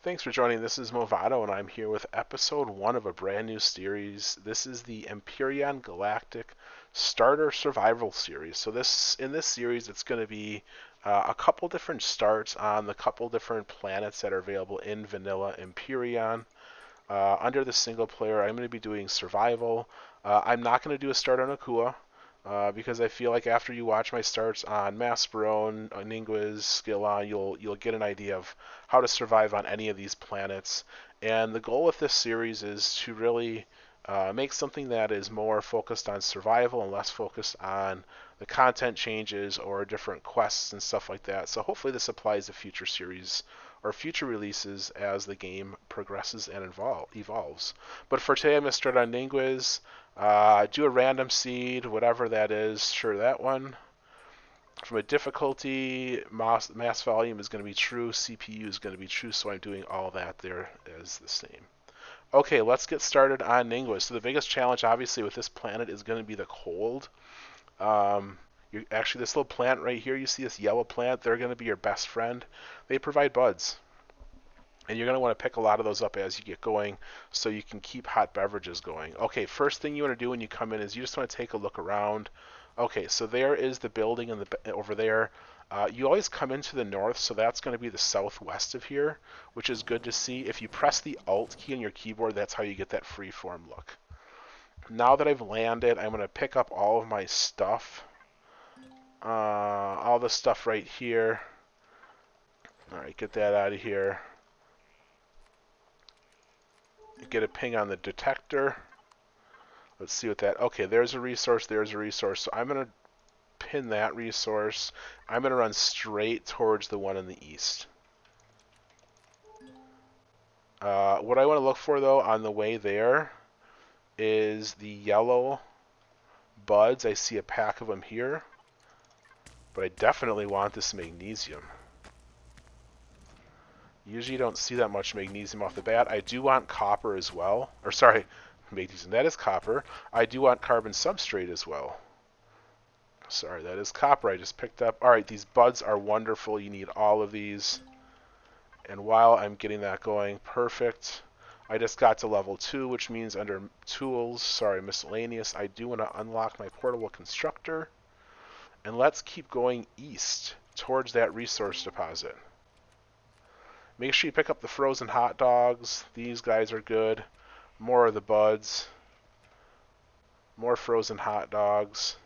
Thanks for joining. This is Movado, and I'm here with episode 1 of a brand new series. This is the Empyrion Galactic Starter Survival Series. So in this series, it's going to be a couple different starts on the couple different planets that are available in Vanilla Empyrion. Under the single player, I'm going to be doing survival. I'm not going to do a start on Akua. Because I feel like after you watch my starts on Masperone, Ningues, Skillon, you'll get an idea of how to survive on any of these planets. And the goal with this series is to really make something that is more focused on survival and less focused on the content changes or different quests and stuff like that. So hopefully this applies to future series or future releases as the game progresses and evolves. But for today, I'm going to start on Ningues. Do a random seed, whatever that is. Sure, that one. From a difficulty, mass volume is going to be true. CPU is going to be true, so I'm doing all that there as the same. Okay, let's get started on Ningues. So the biggest challenge, obviously, with this planet is going to be the cold. Actually, this little plant right here, you see this yellow plant, they're going to be your best friend. They provide buds. And you're going to want to pick a lot of those up as you get going so you can keep hot beverages going. Okay, first thing you want to do when you come in is you just want to take a look around. Okay, so there is the building over there. You always come into the north, so that's going to be the southwest of here, which is good to see. If you press the Alt key on your keyboard, that's how you get that freeform look. Now that I've landed, I'm going to pick up all of my stuff. All the stuff right here. Alright, get that out of here. Get a ping on the detector. Let's see what that... Okay, there's a resource, there's a resource. So I'm going to pin that resource. I'm going to run straight towards the one in the east. What I want to look for, though, on the way there is the yellow buds. I see a pack of them here. But I definitely want this magnesium. Usually you don't see that much magnesium off the bat. I do want copper as well. Or sorry, magnesium, that is copper. I do want carbon substrate as well. Sorry, that is copper I just picked up. Alright, these buds are wonderful. You need all of these. And while I'm getting that going, perfect. I just got to level 2, which means under tools, miscellaneous, I do want to unlock my portable constructor. And let's keep going east towards that resource deposit. Make sure you pick up the frozen hot dogs. These guys are good. More of the buds. More frozen hot dogs.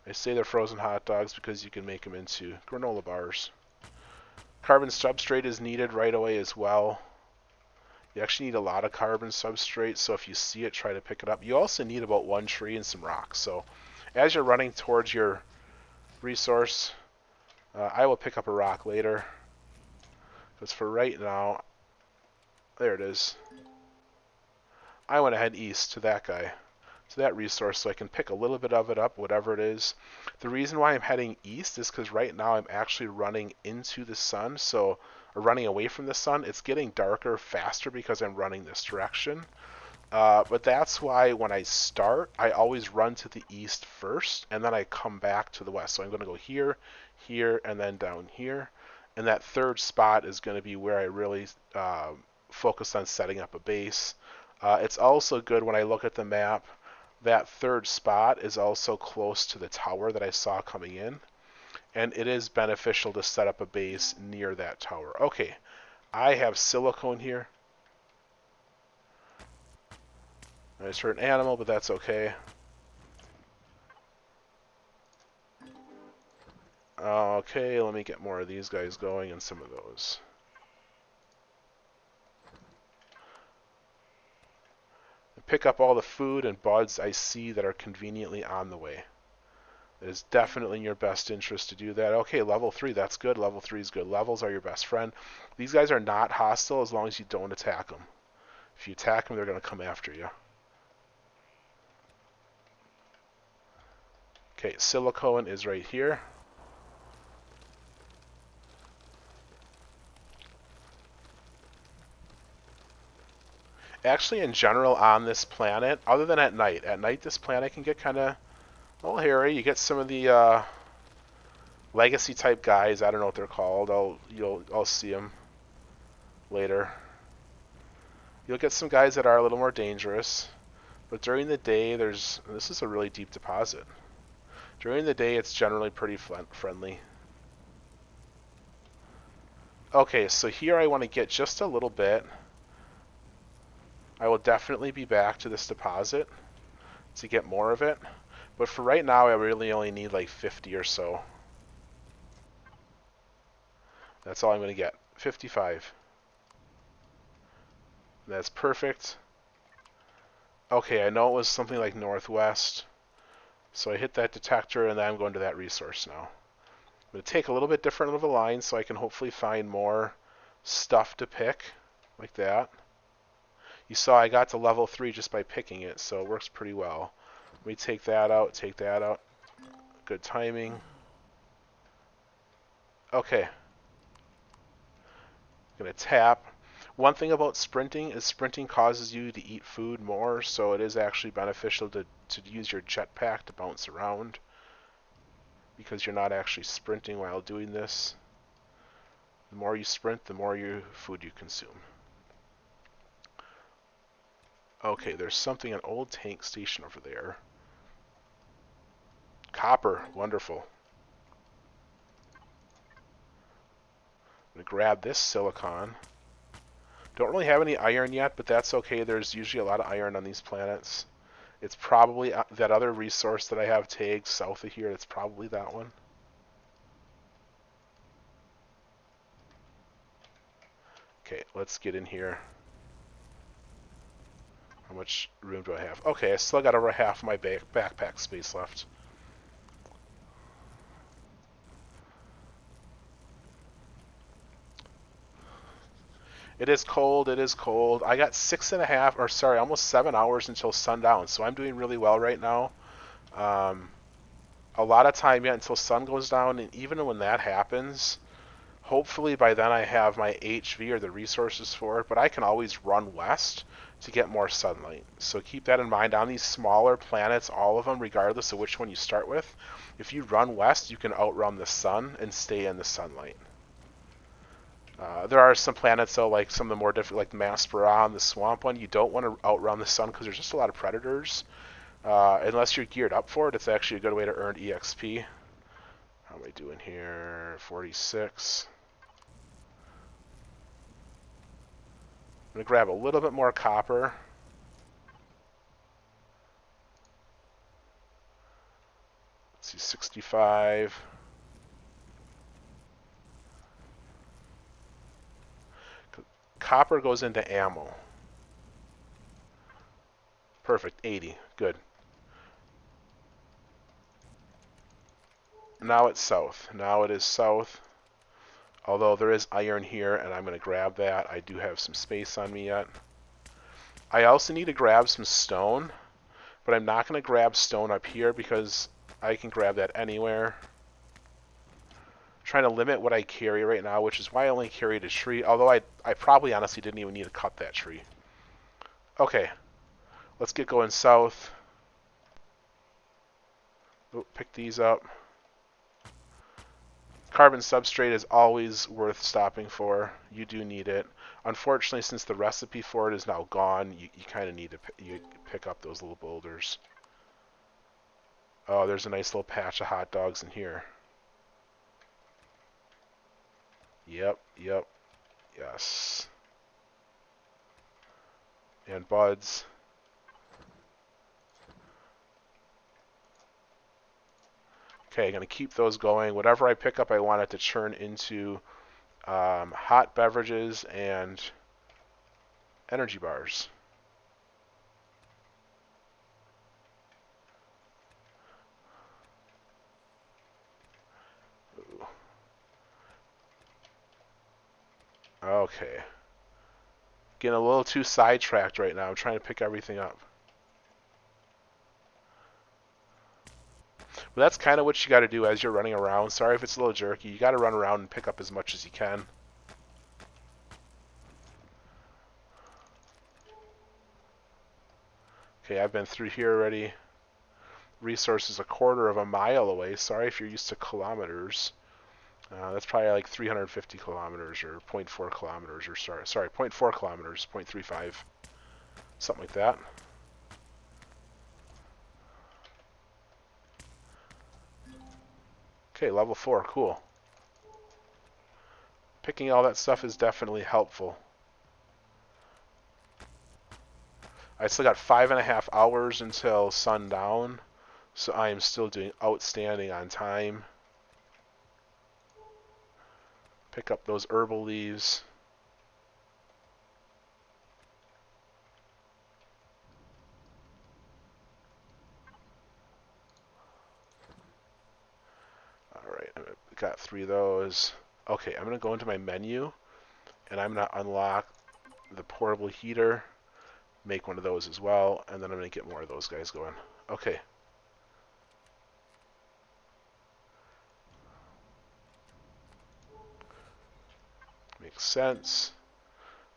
I say they're frozen hot dogs because you can make them into granola bars. Carbon substrate is needed right away as well. You actually need a lot of carbon substrate, so if you see it, try to pick it up. You also need about 1 tree and some rocks. So as you're running towards your resource, I will pick up a rock later. Because for right now, there it is. I want to head east to that guy, to that resource, so I can pick a little bit of it up, whatever it is. The reason why I'm heading east is because right now I'm actually running into the sun, or running away from the sun. It's getting darker faster because I'm running this direction. But that's why when I start, I always run to the east first, and then I come back to the west. So I'm going to go here, here, and then down here. And that third spot is going to be where I really focus on setting up a base. It's also good when I look at the map, that third spot is also close to the tower that I saw coming in. And it is beneficial to set up a base near that tower. Okay, I have silicone here. I just heard an animal, but that's okay. Okay, let me get more of these guys going and some of those. Pick up all the food and buds I see that are conveniently on the way. It is definitely in your best interest to do that. Okay, level 3, that's good. Level 3 is good. Levels are your best friend. These guys are not hostile as long as you don't attack them. If you attack them, they're going to come after you. Okay, silicone is right here. Actually, in general, on this planet, other than at night this planet can get kind of a little hairy. You get some of the legacy type guys. I don't know what they're called. I'll see them. later. You'll get some guys that are a little more dangerous, but during the day, this is a really deep deposit. During the day, it's generally pretty friendly. Okay, so here I want to get just a little bit. I will definitely be back to this deposit to get more of it, but for right now, I really only need like 50 or so. That's all I'm going to get. 55. That's perfect. Okay, I know it was something like northwest. So I hit that detector and then I'm going to that resource now. I'm going to take a little bit different of a line so I can hopefully find more stuff to pick, like that. You saw I got to level 3 just by picking it, so it works pretty well. Let me take that out, take that out. Good timing. Okay. I'm going to tap. One thing about sprinting is sprinting causes you to eat food more, so it is actually beneficial to use your jetpack to bounce around, because you're not actually sprinting while doing this. The more you sprint, the more food you consume. Okay, there's something, an old tank station over there. Copper, wonderful. I'm going to grab this silicon. Don't really have any iron yet, but that's okay. There's usually a lot of iron on these planets. It's probably that other resource that I have tagged south of here. It's probably that one. Okay, let's get in here. How much room do I have? Okay, I still got over half my backpack space left. It is cold, it is cold. I got 6.5, or sorry, almost 7 hours until sundown, so I'm doing really well right now. A lot of time yet until sun goes down, and even when that happens, hopefully by then I have my HV or the resources for it, but I can always run west to get more sunlight. So keep that in mind. On these smaller planets, all of them, regardless of which one you start with, if you run west, you can outrun the sun and stay in the sunlight. There are some planets, though, like some of the more different, like Masperon, the swamp one, you don't want to outrun the sun because there's just a lot of predators. Unless you're geared up for it, it's actually a good way to earn EXP. How am I doing here? 46. I'm going to grab a little bit more copper. Let's see, 65. Copper goes into ammo. Perfect, 80. Good. Now it's south. Now it is south. Although there is iron here, and I'm going to grab that. I do have some space on me yet. I also need to grab some stone, but I'm not going to grab stone up here because I can grab that anywhere. I'm trying to limit what I carry right now, which is why I only carried a tree, although I probably honestly didn't even need to cut that tree. Okay, let's get going south. Oh, pick these up. Carbon substrate is always worth stopping for. You do need it. Unfortunately, since the recipe for it is now gone, you kind of need to pick up those little boulders. Oh, there's a nice little patch of hot dogs in here. Yep, yep, yes. And buds. Okay, I'm going to keep those going. Whatever I pick up, I want it to turn into hot beverages and energy bars. Ooh. Okay. Getting a little too sidetracked right now. I'm trying to pick everything up. But that's kind of what you got to do as you're running around. Sorry if it's a little jerky. You got to run around and pick up as much as you can. Okay, I've been through here already. Resources a quarter of a mile away. Sorry if you're used to kilometers. That's probably like 350 kilometers or zero point 0.4 kilometers or sorry, zero point 0.4 kilometers, 0.35, something like that. Okay, level 4, cool. Picking all that stuff is definitely helpful. I still got 5.5 hours until sundown, so I am still doing outstanding on time. Pick up those herbal leaves. Alright, I got 3 of those. Okay, I'm going to go into my menu, and I'm going to unlock the portable heater, make one of those as well, and then I'm going to get more of those guys going. Okay. Makes sense.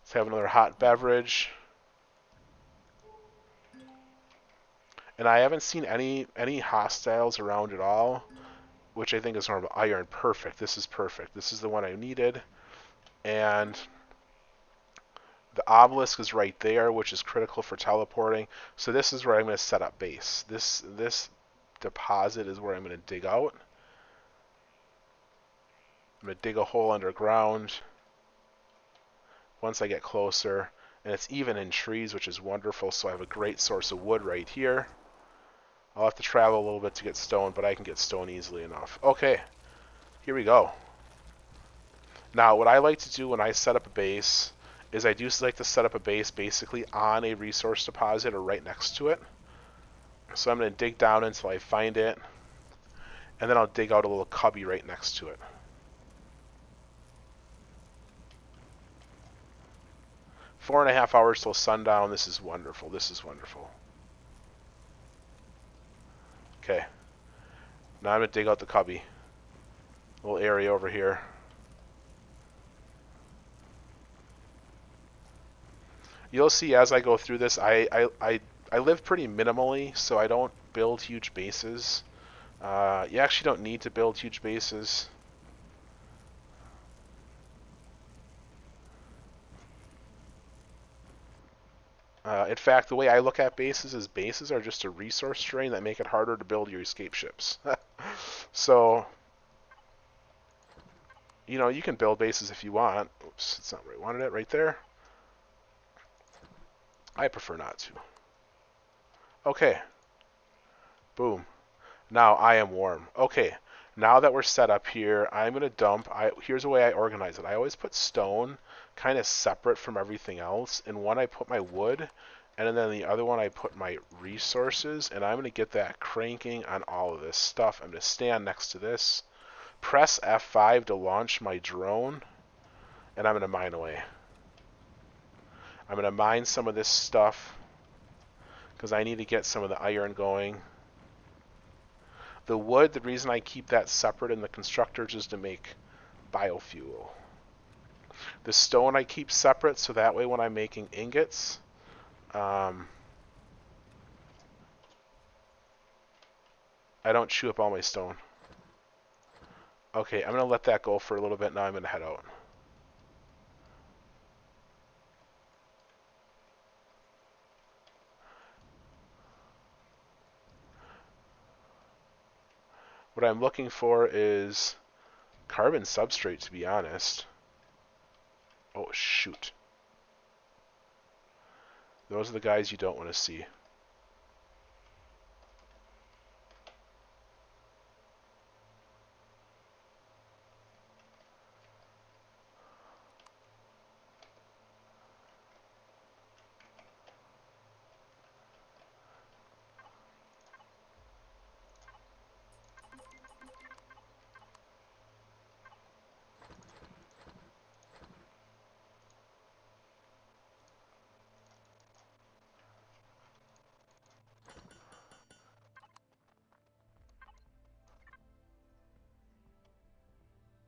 Let's have another hot beverage. And I haven't seen any hostiles around at all, which I think is normal. Iron, perfect. This is perfect. This is the one I needed. And the obelisk is right there, which is critical for teleporting. So this is where I'm going to set up base. This deposit is where I'm going to dig out. I'm going to dig a hole underground once I get closer. And it's even in trees, which is wonderful, so I have a great source of wood right here. I'll have to travel a little bit to get stone, but I can get stone easily enough. Okay, here we go. Now, what I like to do when I set up a base is I do like to set up a base basically on a resource deposit or right next to it. So I'm going to dig down until I find it, and then I'll dig out a little cubby right next to it. Four and a half hours till sundown. This is wonderful. This is wonderful. Okay. Now I'm going to dig out the cubby. Little area over here. You'll see as I go through this, I live pretty minimally, so I don't build huge bases. You actually don't need to build huge bases. In fact, the way I look at bases is bases are just a resource drain that make it harder to build your escape ships. So, you know, you can build bases if you want. Oops, it's not where I wanted it, right there. I prefer not to. Okay. Boom. Now I am warm. Okay. Now that we're set up here, I'm going to dump. Here's the way I organize it. I always put stone kind of separate from everything else. In one I put my wood, and then the other one I put my resources, and I'm going to get that cranking on all of this stuff. I'm going to stand next to this, press F5 to launch my drone, and I'm going to mine away. I'm going to mine some of this stuff because I need to get some of the iron going. The wood, the reason I keep that separate in the constructors is to make biofuel. The stone I keep separate so that way when I'm making ingots, I don't chew up all my stone. Okay, I'm going to let that go for a little bit. Now I'm going to head out. What I'm looking for is carbon substrate, to be honest. Oh, shoot. Those are the guys you don't want to see.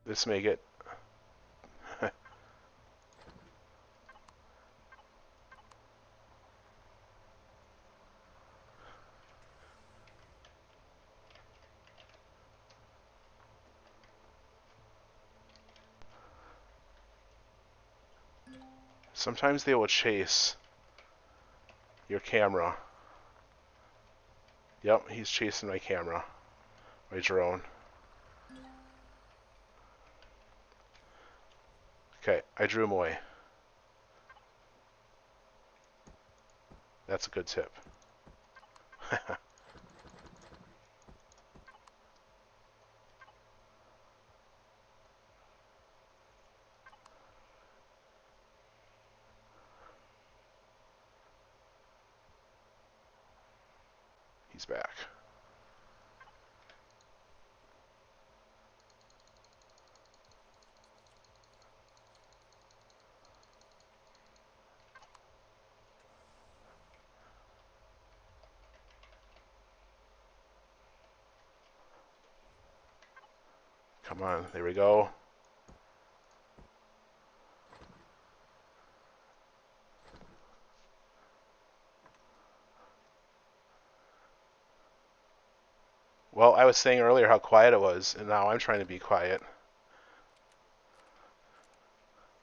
This may get... Sometimes they will chase your camera. Yep, he's chasing my camera. My drone. Okay, I drew him away. That's a good tip. He's back. Come on, there we go. Well, I was saying earlier how quiet it was, and now I'm trying to be quiet.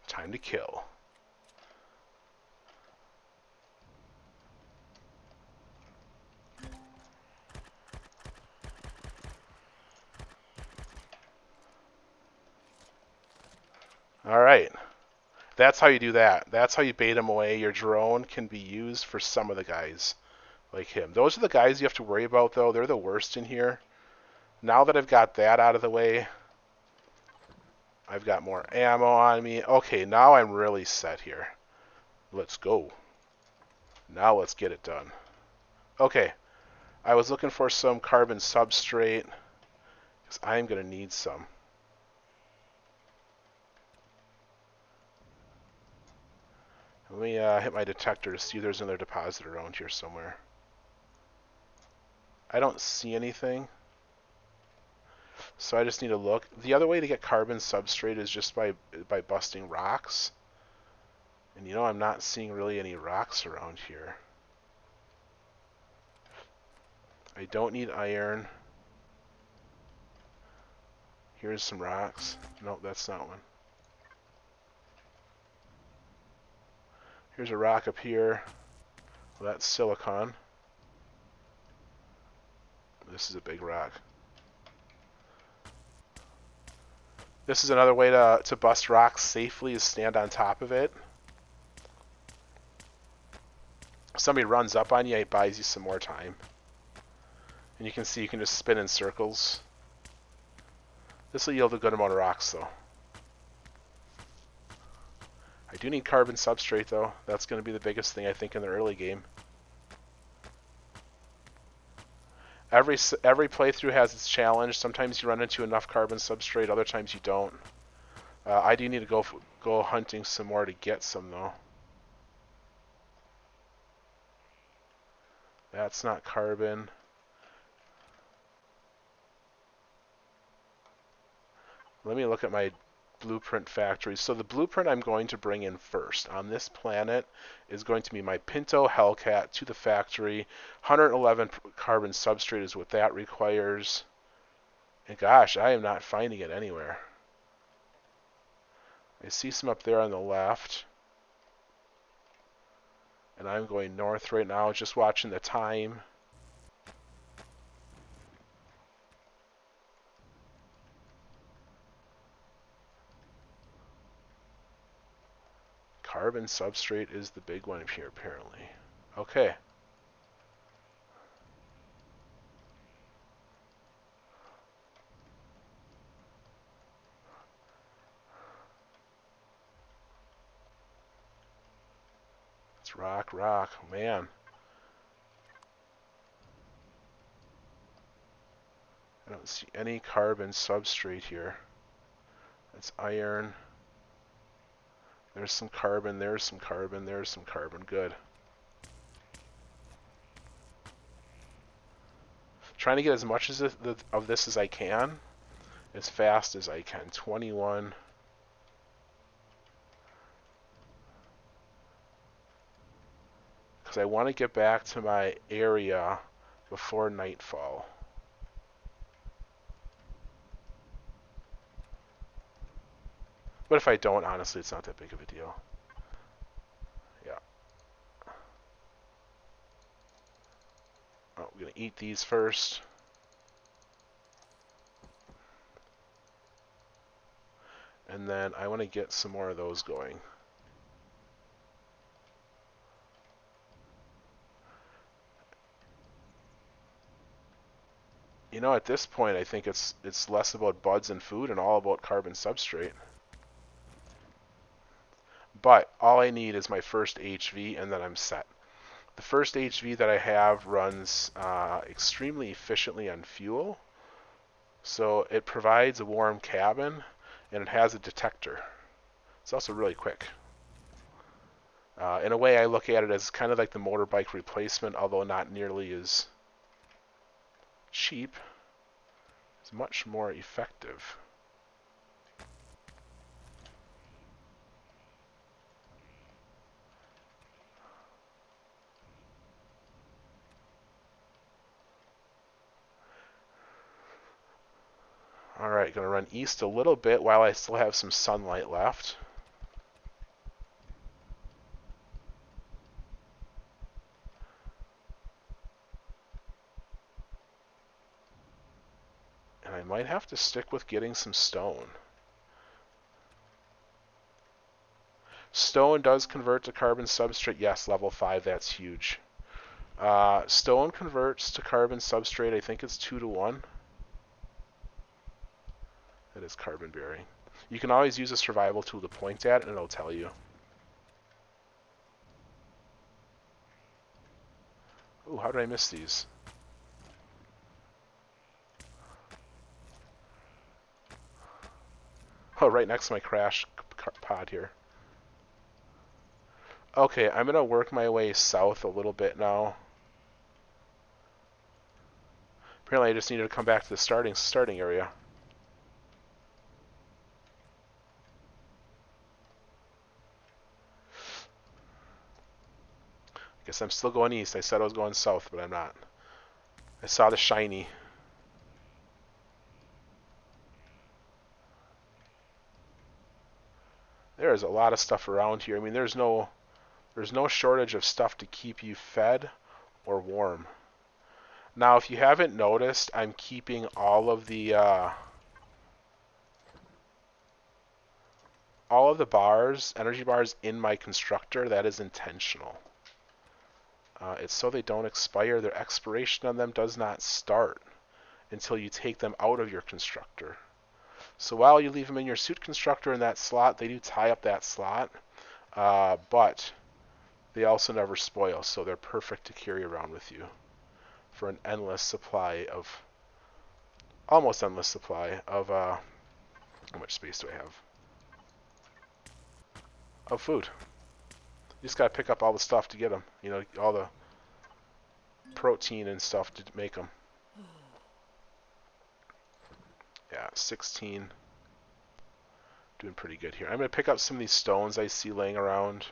Time to kill. Alright. That's how you do that. That's how you bait him away. Your drone can be used for some of the guys like him. Those are the guys you have to worry about, though. They're the worst in here. Now that I've got that out of the way, I've got more ammo on me. Okay, now I'm really set here. Let's go. Now let's get it done. Okay, I was looking for some carbon substrate because I'm going to need some. Let me hit my detector to see if there's another deposit around here somewhere. I don't see anything, so I just need to look. The other way to get carbon substrate is just by busting rocks. And you know, I'm not seeing really any rocks around here. I don't need iron. Here's some rocks. Nope, that's not one. Here's a rock up here. Well, that's silicon. This is a big rock. This is another way to bust rocks safely, is stand on top of it. If somebody runs up on you, it buys you some more time. And you can see you can just spin in circles. This will yield a good amount of rocks, though. I do need carbon substrate, though. That's going to be the biggest thing, I think, in the early game. Every playthrough has its challenge. Sometimes you run into enough carbon substrate, other times you don't. I do need to go hunting some more to get some, though. That's not carbon. Let me look at my blueprint factories. So the blueprint I'm going to bring in first on this planet is going to be my Pinto Hellcat to the factory. 111 carbon substrate is what that requires. And gosh, I am not finding it anywhere. I see some up there on the left. And I'm going north right now, just watching the time. Carbon substrate is the big one here, apparently. Okay. It's rock, man. I don't see any carbon substrate here. That's iron. There's some carbon, there's some carbon, there's some carbon. Good. Trying to get as much of this as I can, as fast as I can. 21. Because I want to get back to my area before nightfall. But if I don't, honestly, it's not that big of a deal. we're going to eat these first. And then I want to get some more of those going. You know, at this point, I think it's less about buds and food and all about carbon substrate. But all I need is my first HV, and then I'm set. The first HV that I have runs extremely efficiently on fuel. So it provides a warm cabin, and it has a detector. It's also really quick. In a way, I look at it as kind of like the motorbike replacement, although not nearly as cheap. It's much more effective. Alright, going to run east a little bit while I still have some sunlight left. And I might have to stick with getting some stone. Stone does convert to carbon substrate. Yes, level 5, that's huge. Stone converts to carbon substrate, I think it's 2 to 1. That is carbon bearing. You can always use a survival tool to point at, and it'll tell you. Ooh, how did I miss these? Oh, right next to my crash pod here. Okay, I'm going to work my way south a little bit now. Apparently I just needed to come back to the starting area. I guess I'm still going east. I said I was going south, but I'm not. I saw the shiny. There is a lot of stuff around here. I mean, there's no shortage of stuff to keep you fed or warm. Now, if you haven't noticed, I'm keeping all of the bars, energy bars, in my constructor. That is intentional. It's so they don't expire. Their expiration on them does not start until you take them out of your constructor. So while you leave them in your suit constructor in that slot, they do tie up that slot, but they also never spoil, so they're perfect to carry around with you for an endless supply of, almost endless supply of, how much space do I have? Of food. You just gotta pick up all the stuff to get them, you know, all the protein and stuff to make them. Yeah, 16. Doing pretty good here. I'm going to pick up some of these stones I see laying around.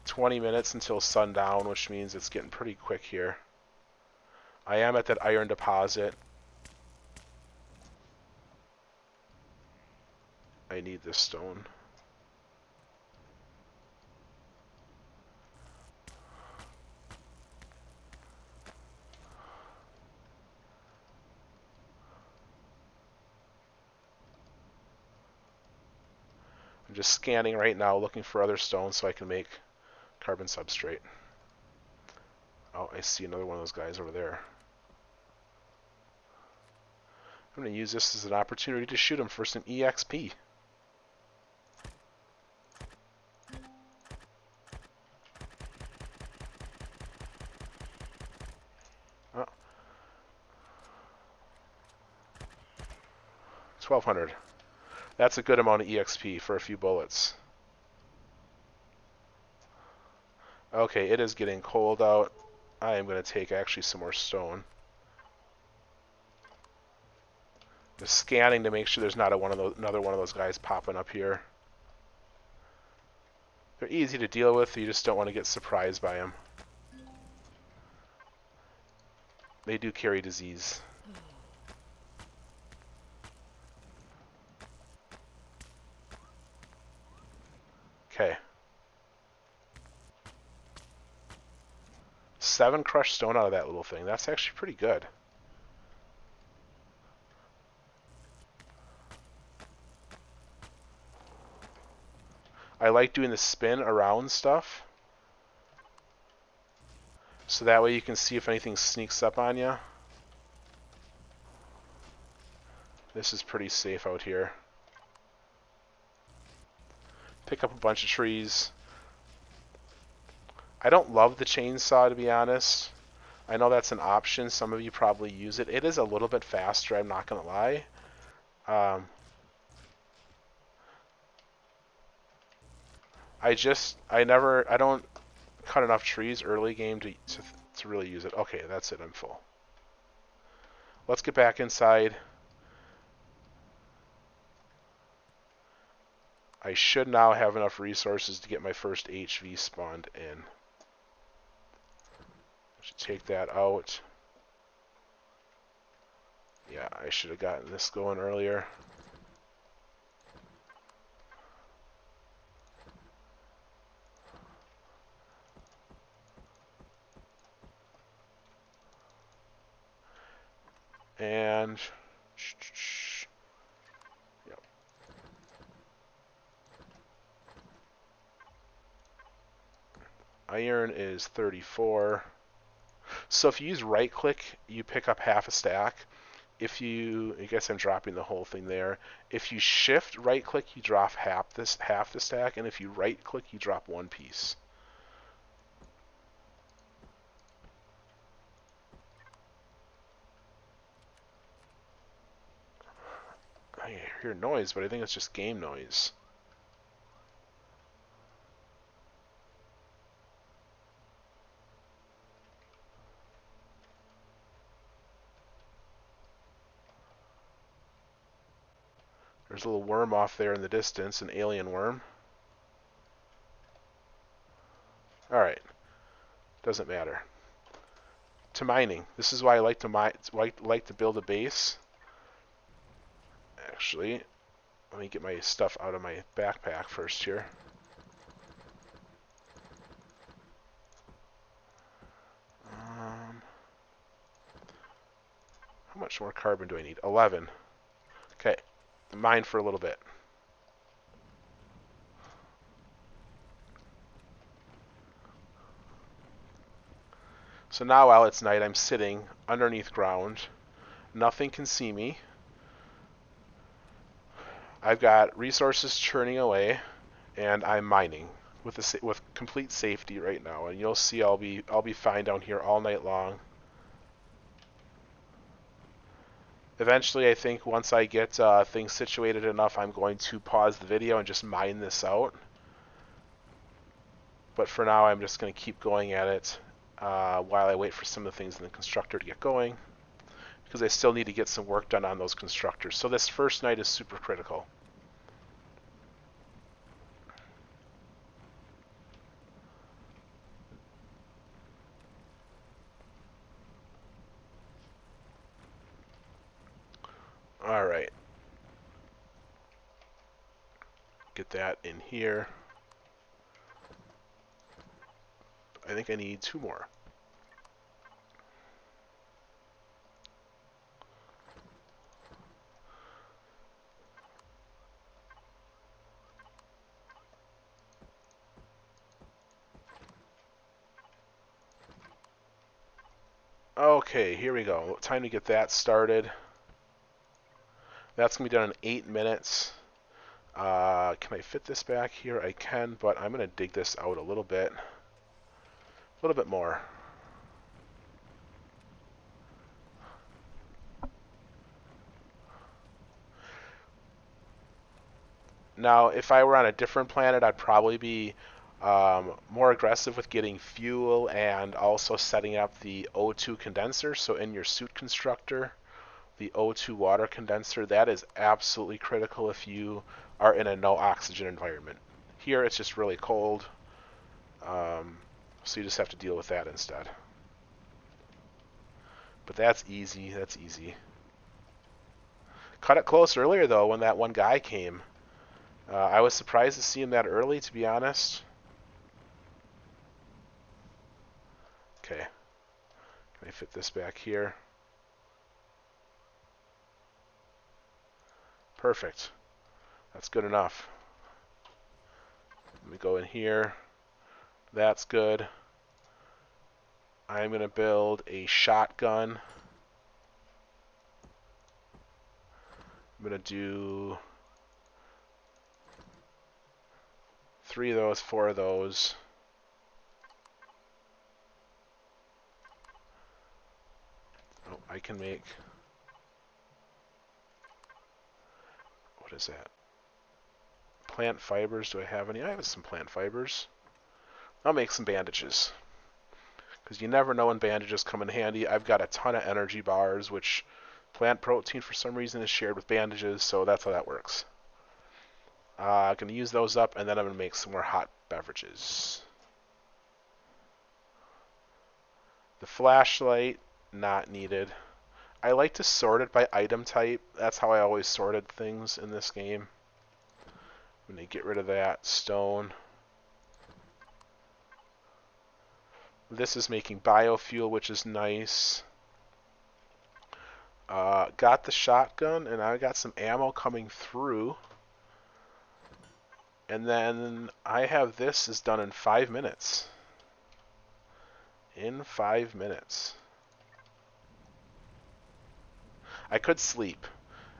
20 minutes until sundown, which means it's getting pretty quick here. I am at that iron deposit. I need this stone. I'm just scanning right now, looking for other stones so I can make carbon substrate. Oh, I see another one of those guys over there. I'm going to use this as an opportunity to shoot him for some EXP. Oh. 1200. That's a good amount of EXP for a few bullets. Okay, it is getting cold out. I am going to take actually some more stone. Just scanning to make sure there's not another one of those guys popping up here. They're easy to deal with, you just don't want to get surprised by them. They do carry disease. Okay. 7 crushed stone out of that little thing. That's actually pretty good. I like doing the spin around stuff, so that way you can see if anything sneaks up on you. This is pretty safe out here. Pick up a bunch of trees. I don't love the chainsaw, to be honest. I know that's an option. Some of you probably use it. It is a little bit faster, I'm not going to lie. I don't cut enough trees early game to really use it. Okay, that's it, I'm full. Let's get back inside. I should now have enough resources to get my first HV spawned in. I should take that out. Yeah, I should have gotten this going earlier. And yep. Iron is 34. So if you use right click, you pick up half a stack. I guess I'm dropping the whole thing there. If you shift right click, you drop half the stack, and if you right click, you drop one piece. I hear noise, but I think it's just game noise. There's a little worm off there in the distance, an alien worm. Alright. Doesn't matter. To mining. This is why I like to build a base. Actually, let me get my stuff out of my backpack first here. How much more carbon do I need? 11. Okay. Mine for a little bit. So now while it's night, I'm sitting underneath ground. Nothing can see me. I've got resources churning away, and I'm mining with complete safety right now. And you'll see I'll be fine down here all night long. Eventually, I think once I get things situated enough, I'm going to pause the video and just mine this out. But for now, I'm just going to keep going at it while I wait for some of the things in the constructor to get going, because I still need to get some work done on those constructors. So this first night is super critical. All right. Get that in here. I think I need 2 more. Okay, here we go. Time to get that started. That's going to be done in 8 minutes. Can I fit this back here? I can, but I'm going to dig this out a little bit. A little bit more. Now, if I were on a different planet, I'd probably be more aggressive with getting fuel and also setting up the O2 condenser. So in your suit constructor, the O2 water condenser, that is absolutely critical if you are in a no oxygen environment. Here it's just really cold, so you just have to deal with that instead. But that's easy, that's easy. Cut it close earlier though when that one guy came. I was surprised to see him that early, to be honest. Okay. Can I fit this back here? Perfect. That's good enough. Let me go in here. That's good. I'm going to build a shotgun. I'm going to do 3 of those, 4 of those. Oh, I can make... What is that? Plant fibers. Do I have any? I have some plant fibers. I'll make some bandages. Because you never know when bandages come in handy. I've got a ton of energy bars, which plant protein for some reason is shared with bandages, so that's how that works. I'm going to use those up, and then I'm going to make some more hot beverages. The flashlight, not needed. I like to sort it by item type. That's how I always sorted things in this game. I'm going to get rid of that stone. This is making biofuel, which is nice. Got the shotgun, and I got some ammo coming through. And then I have this is done in 5 minutes. In 5 minutes. I could sleep.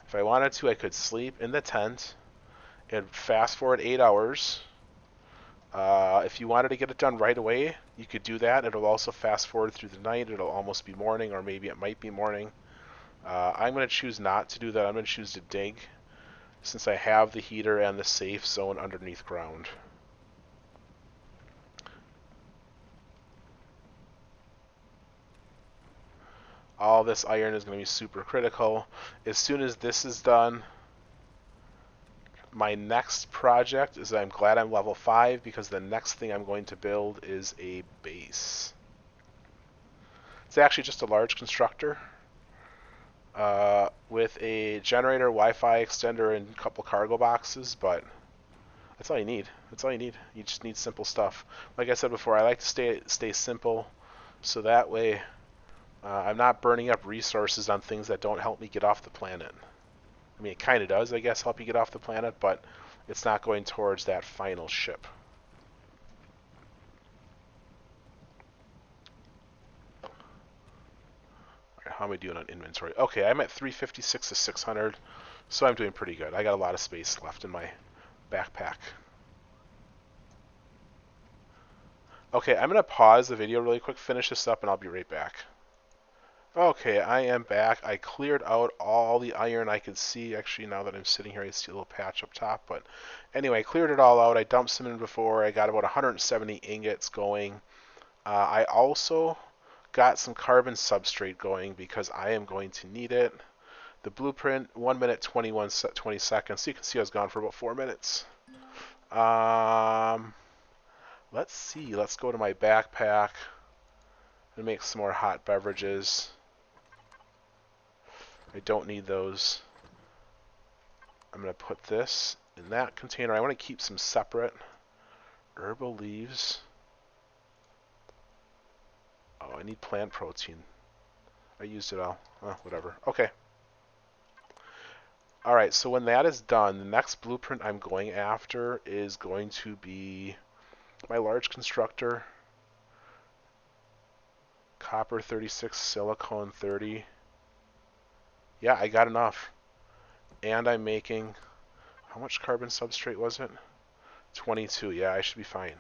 If I wanted to, I could sleep in the tent and fast forward 8 hours. If you wanted to get it done right away, you could do that. It'll also fast forward through the night. It'll almost be morning, or maybe it might be morning. I'm going to choose not to do that. I'm going to choose to dig, since I have the heater and the safe zone underneath ground. All this iron is going to be super critical. As soon as this is done, my next project is I'm glad I'm level 5, because the next thing I'm going to build is a base. It's actually just a large constructor with a generator, Wi-Fi extender, and a couple cargo boxes, but that's all you need. That's all you need. You just need simple stuff. Like I said before, I like to stay simple, so that way I'm not burning up resources on things that don't help me get off the planet. I mean, it kind of does, I guess, help you get off the planet, but it's not going towards that final ship. Alright, how am I doing on inventory? Okay, I'm at 356 to 600, so I'm doing pretty good. I got a lot of space left in my backpack. Okay, I'm going to pause the video really quick, finish this up, and I'll be right back. Okay, I am back. I cleared out all the iron I could see. Actually, now that I'm sitting here, I see a little patch up top. But anyway, I cleared it all out. I dumped some in before. I got about 170 ingots going. I also got some carbon substrate going because I am going to need it. The blueprint, 1 minute 20 seconds. So you can see I was gone for about 4 minutes. Let's see. Let's go to my backpack and make some more hot beverages. I don't need those. I'm going to put this in that container. I want to keep some separate. Herbal leaves. Oh, I need plant protein. I used it all. Oh, whatever. Okay. Alright, so when that is done, the next blueprint I'm going after is going to be my large constructor. Copper 36, silicone 30. Yeah, I got enough. And I'm making... How much carbon substrate was it? 22. Yeah, I should be fine.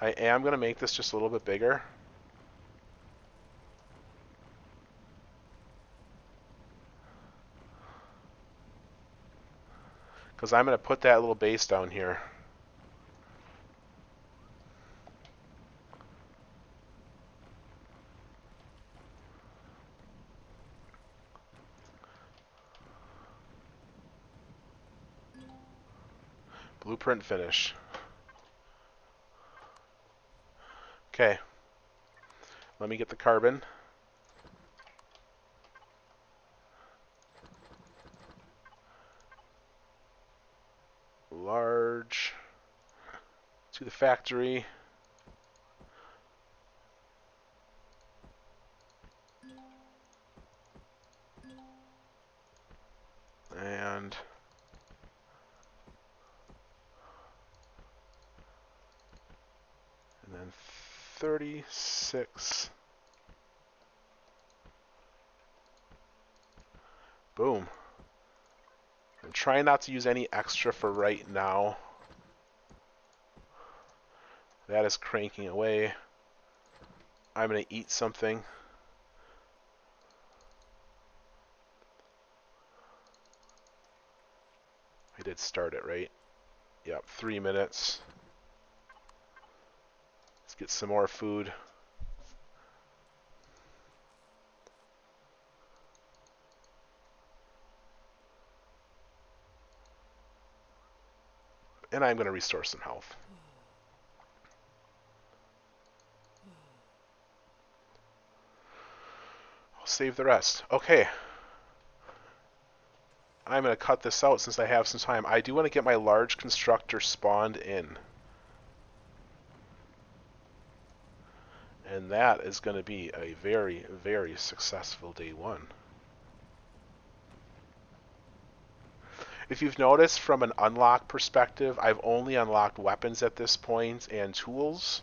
I am going to make this just a little bit bigger. Because I'm going to put that little base down here. Blueprint finish. Okay. Let me get the carbon. Large. To the factory. 36. Boom. I'm trying not to use any extra for right now. That is cranking away. I'm going to eat something. I did start it, right? Yep, 3 minutes. Let's get some more food. And I'm going to restore some health. I'll save the rest. Okay. I'm going to cut this out since I have some time. I do want to get my large constructor spawned in. And that is going to be a very, very successful day one. If you've noticed from an unlock perspective, I've only unlocked weapons at this point and tools.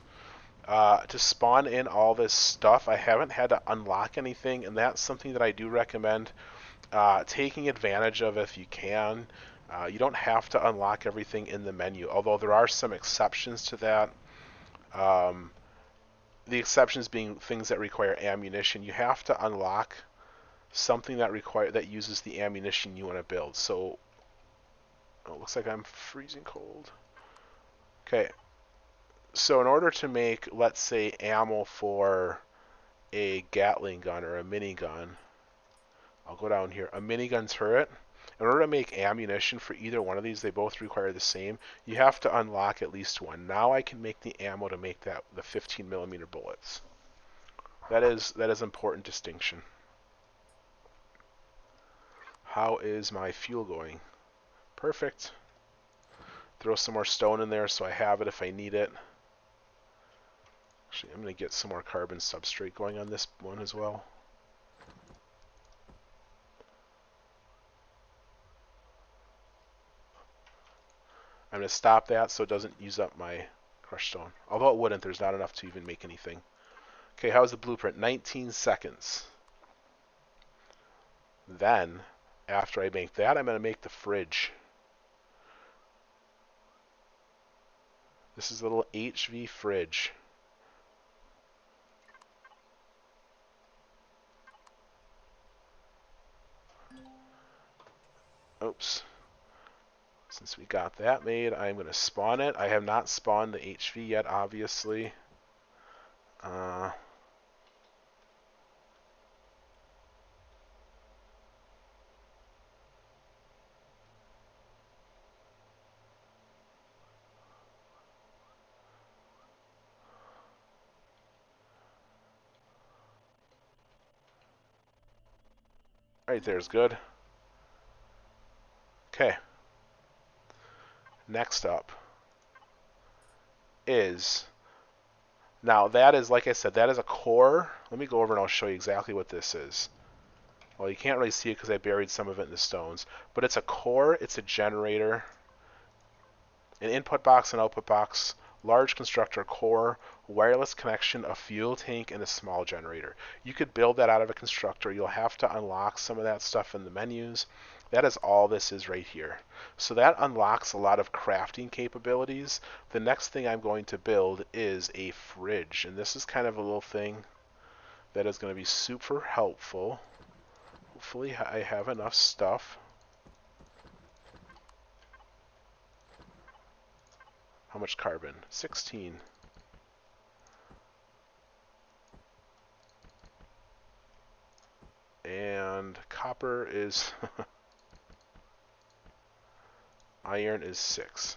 To spawn in all this stuff, I haven't had to unlock anything, and that's something that I do recommend taking advantage of if you can. You don't have to unlock everything in the menu, although there are some exceptions to that. The exceptions being things that require ammunition. You have to unlock something that uses the ammunition you want to build. So, it looks like I'm freezing cold. Okay, so in order to make, let's say, ammo for a Gatling gun or a minigun, I'll go down here, a minigun turret. In order to make ammunition for either one of these, they both require the same. You have to unlock at least one. Now I can make the ammo to make the 15mm bullets. That is important distinction. How is my fuel going? Perfect. Throw some more stone in there so I have it if I need it. Actually, I'm going to get some more carbon substrate going on this one as well. I'm going to stop that so it doesn't use up my crushed stone. Although it wouldn't, there's not enough to even make anything. Okay, how's the blueprint? 19 seconds. Then, after I make that, I'm going to make the fridge. This is a little HV fridge. Oops. Since we got that made, I'm going to spawn it. I have not spawned the HV yet, obviously. Right there's good. Okay. Next up is, now that is, like I said, that is a core. Let me go over and I'll show you exactly what this is. Well, you can't really see it because I buried some of it in the stones. But it's a core, it's a generator, an input box, an output box, large constructor, core, wireless connection, a fuel tank, and a small generator. You could build that out of a constructor. You'll have to unlock some of that stuff in the menus. That is all this is right here. So that unlocks a lot of crafting capabilities. The next thing I'm going to build is a fridge. And this is kind of a little thing that is going to be super helpful. Hopefully I have enough stuff. How much carbon? 16. And copper is iron is 6.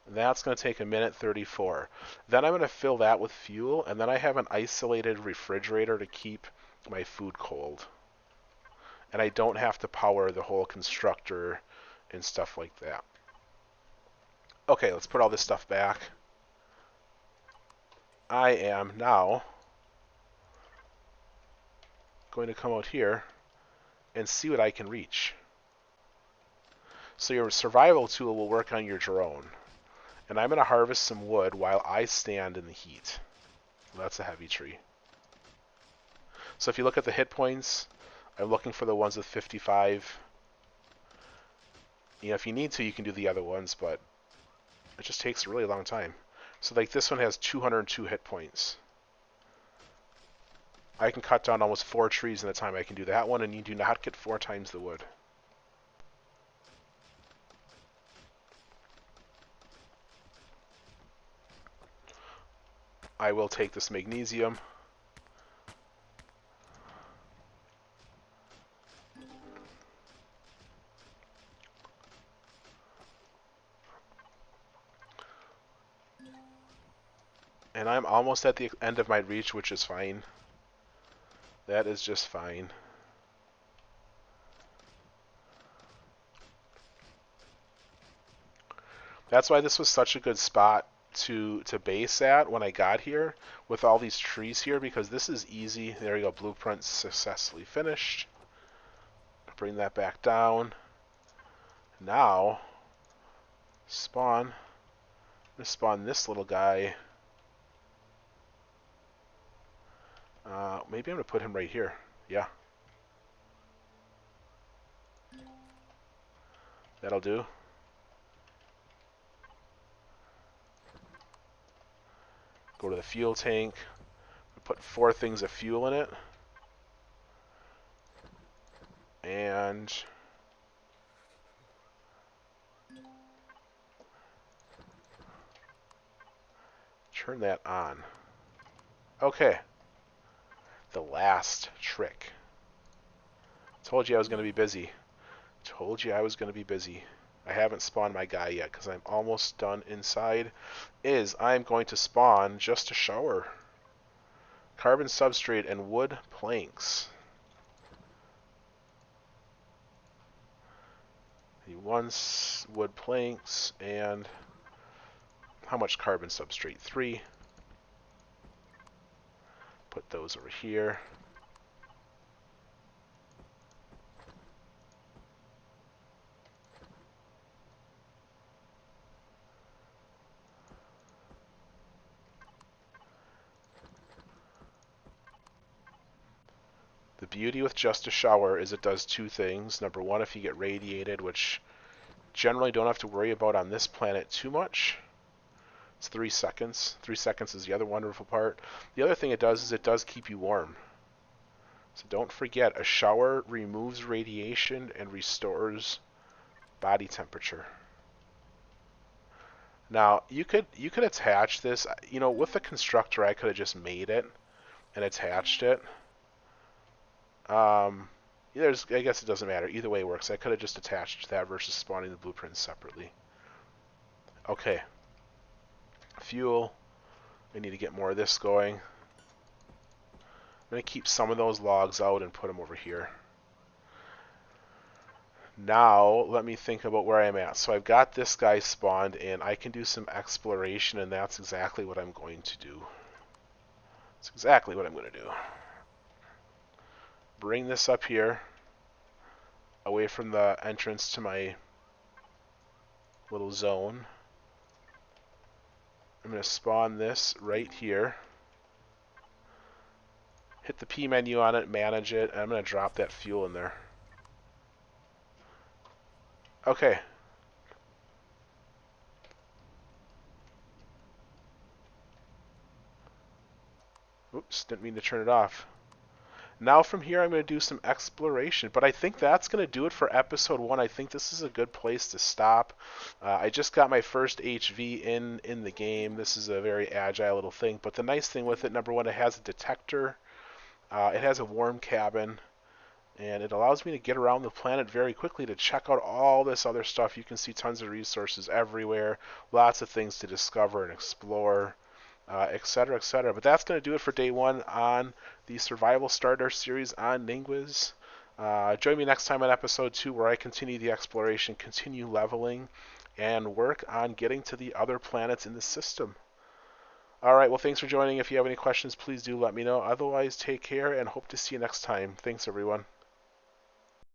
That's going to take a minute 34. Then I'm going to fill that with fuel, and then I have an isolated refrigerator to keep my food cold. And I don't have to power the whole constructor and stuff like that. Okay, let's put all this stuff back. I am now going to come out here and see what I can reach. So your survival tool will work on your drone. And I'm going to harvest some wood while I stand in the heat. That's a heavy tree. So if you look at the hit points, I'm looking for the ones with 55. You know, if you need to, you can do the other ones, but it just takes a really long time. So like this one has 202 hit points. I can cut down almost 4 trees in the time I can do that one, and you do not get 4 times the wood. I will take this magnesium. And I'm almost at the end of my reach, which is fine. That is just fine. That's why this was such a good spot to base at when I got here, with all these trees here, because this is easy. There you go, blueprint successfully finished. Bring that back down. Now, spawn. Let's spawn this little guy. Maybe I'm going to put him right here. Yeah. That'll do. Go to the fuel tank. Put 4 things of fuel in it. And turn that on. Okay. The last trick. Told you I was going to be busy. Told you I was going to be busy. I haven't spawned my guy yet because I'm almost done inside. I'm going to spawn just a shower. Carbon substrate and wood planks. The 1 wood planks and how much carbon substrate? 3. Put those over here. The beauty with just a shower is it does 2 things. Number 1, if you get radiated, which generally don't have to worry about on this planet too much. It's 3 seconds. 3 seconds is the other wonderful part. The other thing it does is it does keep you warm. So don't forget, a shower removes radiation and restores body temperature. Now, you could attach this, you know, with the constructor I could have just made it and attached it. I guess it doesn't matter. Either way works. I could have just attached that versus spawning the blueprints separately. Okay. Fuel. I need to get more of this going. I'm going to keep some of those logs out and put them over here. Now, let me think about where I'm at. So I've got this guy spawned in. I can do some exploration, and that's exactly what I'm going to do. That's exactly what I'm going to do. Bring this up here, away from the entrance to my little zone. I'm going to spawn this right here. Hit the P menu on it, manage it, and I'm going to drop that fuel in there. Okay. Oops, didn't mean to turn it off. Now from here I'm going to do some exploration, but I think that's going to do it for episode 1. I think this is a good place to stop. I just got my first HV in the game. This is a very agile little thing, but the nice thing with it, number 1, it has a detector. It has a warm cabin, and it allows me to get around the planet very quickly to check out all this other stuff. You can see tons of resources everywhere, lots of things to discover and explore. Etc., etc. But that's going to do it for day 1 on the Survival Starter series on Ningues. Join me next time on episode 2, where I continue the exploration, continue leveling, and work on getting to the other planets in the system. Alright, well, thanks for joining. If you have any questions, please do let me know. Otherwise, take care and hope to see you next time. Thanks, everyone.